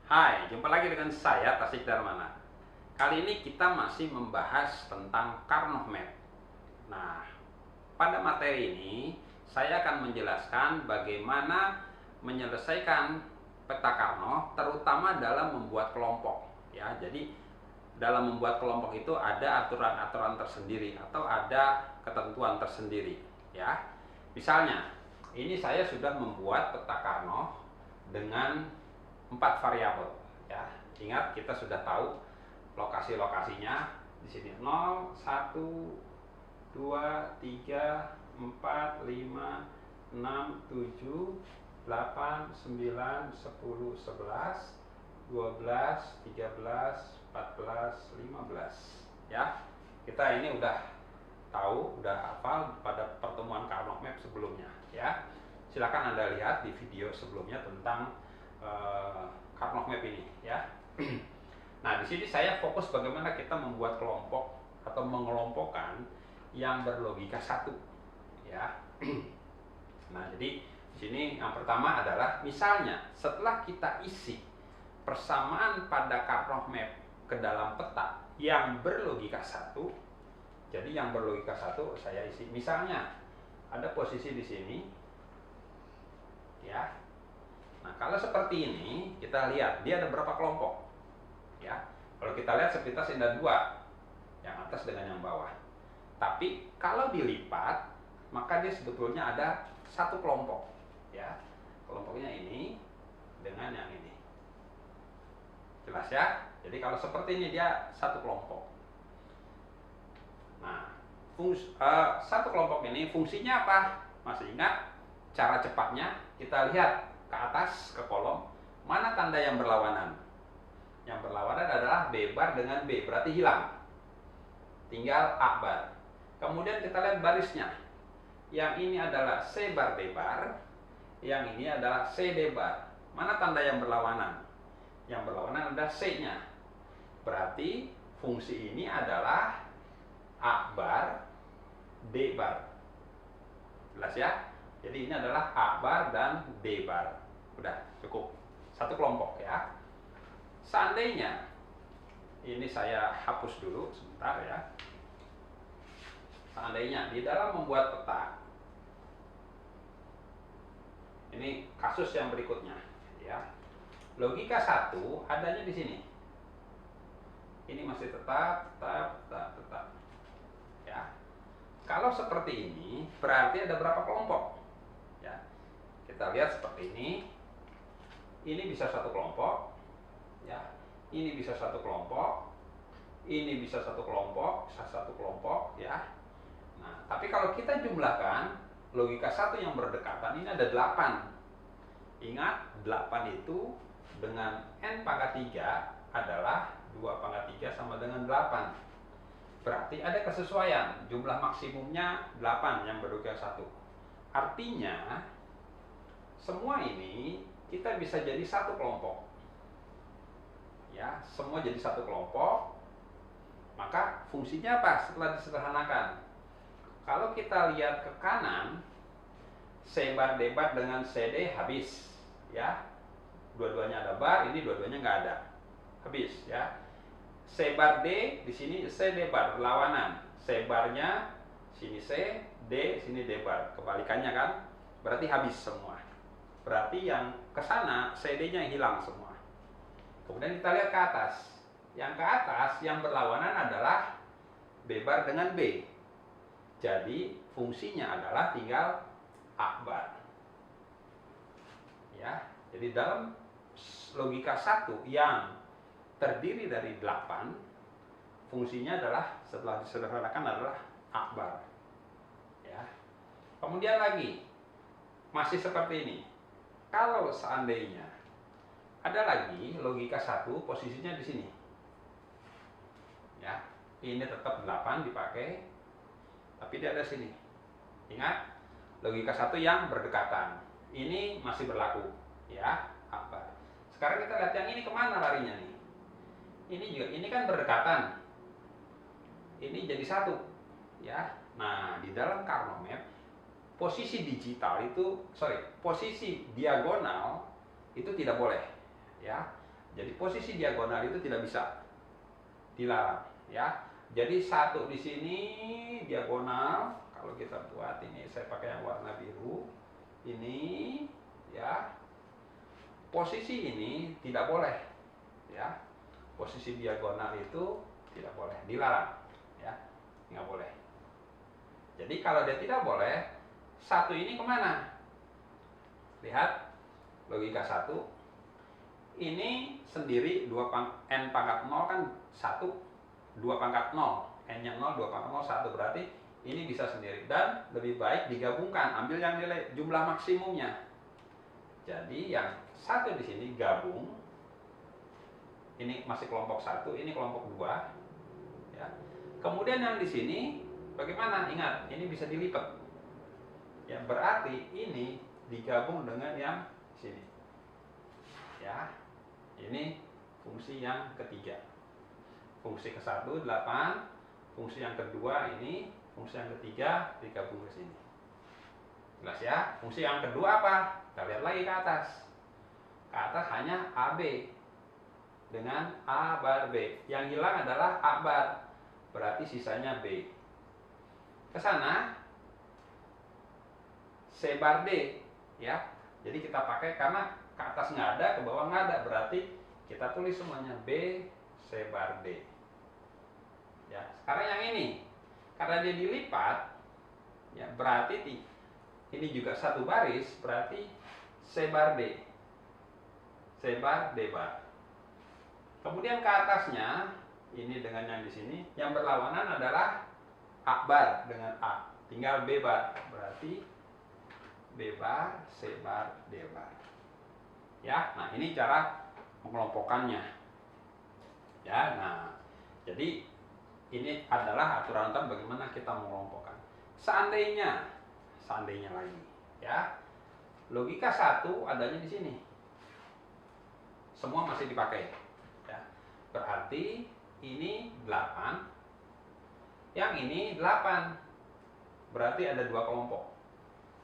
Hai, jumpa lagi dengan saya Tasik Darmana. Kali ini kita masih membahas tentang Karnow Map. Nah, pada materi ini saya akan menjelaskan bagaimana menyelesaikan peta Karnow, terutama dalam membuat kelompok. Ya, jadi dalam membuat kelompok itu ada aturan-aturan tersendiri atau ada ketentuan tersendiri. Ya, misalnya ini saya sudah membuat peta Karnow dengan 4 variabel, ya. Ingat, kita sudah tahu lokasi-lokasinya di sini 0, 1, 2, 3, 4, 5, 6, 7, 8, 9, 10, 11, 12, 13, 14, 15. Ya. Kita ini udah tahu, udah hafal pada pertemuan Karnow Map sebelumnya, ya. Silakan Anda lihat di video sebelumnya tentang Karnow Map ini, ya. Nah, di sini saya fokus bagaimana kita membuat kelompok atau mengelompokkan yang berlogika satu, ya. Nah, jadi di sini yang pertama adalah misalnya setelah kita isi persamaan pada Karnow Map ke dalam peta yang berlogika satu, jadi yang berlogika satu saya isi. Misalnya ada posisi di sini, ya. Nah, kalau seperti ini, kita lihat dia ada berapa kelompok, ya. Kalau kita lihat sepintas ada 2, yang atas dengan yang bawah. Tapi kalau dilipat, maka dia sebetulnya ada 1 kelompok, ya. Kelompoknya ini dengan yang ini. Jelas ya? Jadi kalau seperti ini dia 1 kelompok. Nah, 1 kelompok ini fungsinya apa? Masih ingat cara cepatnya? Kita lihat ke atas, ke kolom, mana tanda yang berlawanan? Yang berlawanan adalah B bar dengan B, berarti hilang. Tinggal A bar. Kemudian kita lihat barisnya. Yang ini adalah C bar D bar, yang ini adalah C D bar. Mana tanda yang berlawanan? Yang berlawanan adalah C-nya. Berarti fungsi ini adalah A bar D bar. Jelas ya? Jadi ini adalah A bar dan D bar. Udah cukup 1 kelompok, ya. Seandainya ini saya hapus dulu sebentar, ya. Seandainya di dalam membuat peta, ini kasus yang berikutnya, ya. Logika 1 adanya di sini. Ini masih tetap. Ya. Kalau seperti ini berarti ada berapa kelompok? Ya. Kita lihat seperti ini. Ini bisa 1 kelompok, ya. Ini bisa 1 kelompok. Ini bisa 1 kelompok, bisa 1 kelompok, ya. Nah, tapi kalau kita jumlahkan logika 1 yang berdekatan ini ada 8. Ingat, 8 itu dengan n pangkat 3 adalah 2 pangkat 3 sama dengan 8. Berarti ada kesesuaian, jumlah maksimumnya 8 yang berdekatan 1. Artinya semua ini kita bisa jadi 1 kelompok, ya. Semua jadi 1 kelompok. Maka fungsinya apa setelah disederhanakan? Kalau kita lihat ke kanan, C bar D bar dengan CD habis, ya. Dua-duanya ada bar, ini dua-duanya nggak ada, habis, ya. C bar D di sini C D bar berlawanan. C barnya sini C, D sini D bar, kebalikannya kan? Berarti habis semua. Berarti yang ke sana CD-nya hilang semua. Kemudian kita lihat ke atas. Yang ke atas yang berlawanan adalah B bar dengan B. Jadi fungsinya adalah tinggal A bar. Ya, jadi dalam logika 1 yang terdiri dari 8, fungsinya adalah setelah disederhanakan adalah A bar. Ya. Kemudian lagi masih seperti ini. Kalau seandainya ada lagi logika 1 posisinya di sini. Ya, ini tetap 8 dipakai, tapi dia ada sini. Ingat, logika 1 yang berdekatan. Ini masih berlaku, ya. Apa? Sekarang kita lihat yang ini kemana larinya nih. Ini juga, ini kan berdekatan. Ini jadi 1, ya. Nah, di dalam Karnow Map posisi digital itu, posisi diagonal itu tidak boleh, ya. Jadi posisi diagonal itu tidak bisa, dilarang ya. Jadi satu di sini diagonal, kalau kita buat ini saya pakai yang warna biru ini ya, posisi ini tidak boleh ya, posisi diagonal itu tidak boleh, dilarang ya, nggak boleh. Jadi kalau dia tidak boleh, satu ini kemana? Lihat logika satu, ini sendiri n pangkat 0 kan 1, 2 pangkat 0, n nya 0, 2 pangkat 0, 1, berarti ini bisa sendiri, dan lebih baik digabungkan, ambil yang nilai jumlah maksimumnya. Jadi yang satu di sini gabung, ini masih kelompok 1, ini kelompok 2 ya. Kemudian yang di sini bagaimana? Ingat, ini bisa dilipat. Ya, berarti ini digabung dengan yang sini. Ya. Ini fungsi yang ketiga. Fungsi ke-1 8, fungsi yang kedua ini, fungsi yang ketiga digabung ke sini. Jelas ya? Fungsi yang kedua apa? Kita lihat lagi ke atas. Ke atas hanya AB dengan A bar B. Yang hilang adalah A bar. Berarti sisanya B. Ke sana C bar D ya. Jadi kita pakai, karena ke atas nggak ada, ke bawah nggak ada, berarti kita tulis semuanya B C bar D. Ya, sekarang yang ini karena dia dilipat ya, berarti ini juga satu baris, berarti C bar D. C bar D bar. Kemudian ke atasnya ini dengan yang di sini, yang berlawanan adalah A bar dengan A, tinggal B bar, berarti B bar, C bar, D bar. Ya, nah ini cara mengelompokkannya. Ya, nah jadi ini adalah aturan bagaimana kita mengelompokkan. Seandainya lagi, ya, logika 1 adanya di sini, semua masih dipakai. Ya, berarti ini 8, yang ini 8, berarti ada 2 kelompok.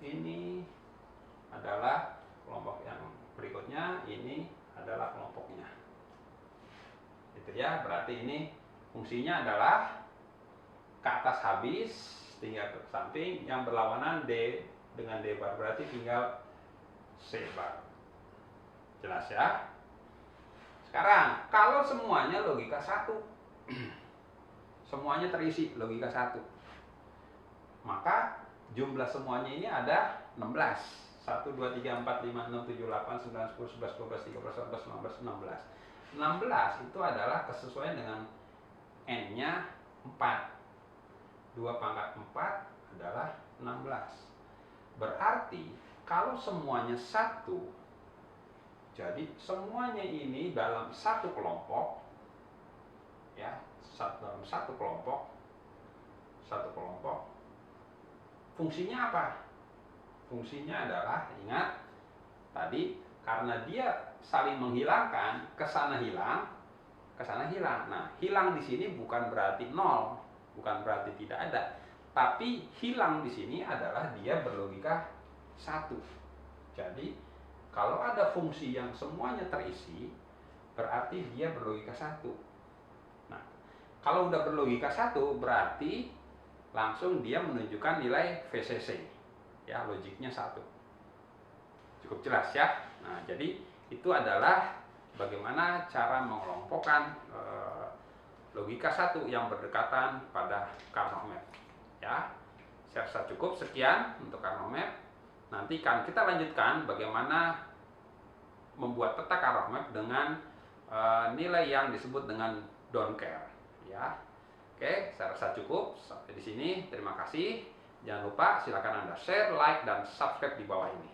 Ini adalah kelompok yang berikutnya, ini adalah kelompoknya. Itu ya, berarti ini fungsinya adalah ke atas habis, tinggal ke samping, yang berlawanan D dengan D bar, berarti tinggal C bar. Jelas ya? Sekarang, kalau semuanya logika 1, semuanya terisi logika 1, maka jumlah semuanya ini ada 16. 1, 2, 3, 4, 5, 6, 7, 8, 9, 10, 11, 12, 13, 14, 15, 16. 16 itu adalah kesesuaian dengan N-nya 4. 2 pangkat 4 adalah 16. Berarti kalau semuanya 1, jadi semuanya ini dalam satu kelompok, ya, dalam satu kelompok, fungsinya apa? Fungsinya adalah, ingat tadi, karena dia saling menghilangkan, kesana hilang, kesana hilang. Nah, hilang di sini bukan berarti 0, bukan berarti tidak ada, tapi hilang di sini adalah dia berlogika 1. Jadi kalau ada fungsi yang semuanya terisi, berarti dia berlogika 1. Nah, kalau udah berlogika 1, berarti langsung dia menunjukkan nilai VCC. Ya, logiknya 1. Cukup jelas ya. Nah, jadi itu adalah bagaimana cara mengelompokkan logika 1 yang berdekatan pada Karnow Map. Ya, saya rasa cukup sekian untuk Karnow Map. Nanti kan kita lanjutkan bagaimana membuat peta Karnow Map dengan nilai yang disebut dengan don't care. Ya, oke, saya rasa cukup sampai di sini. Terima kasih. Jangan lupa silakan Anda share, like, dan subscribe di bawah ini.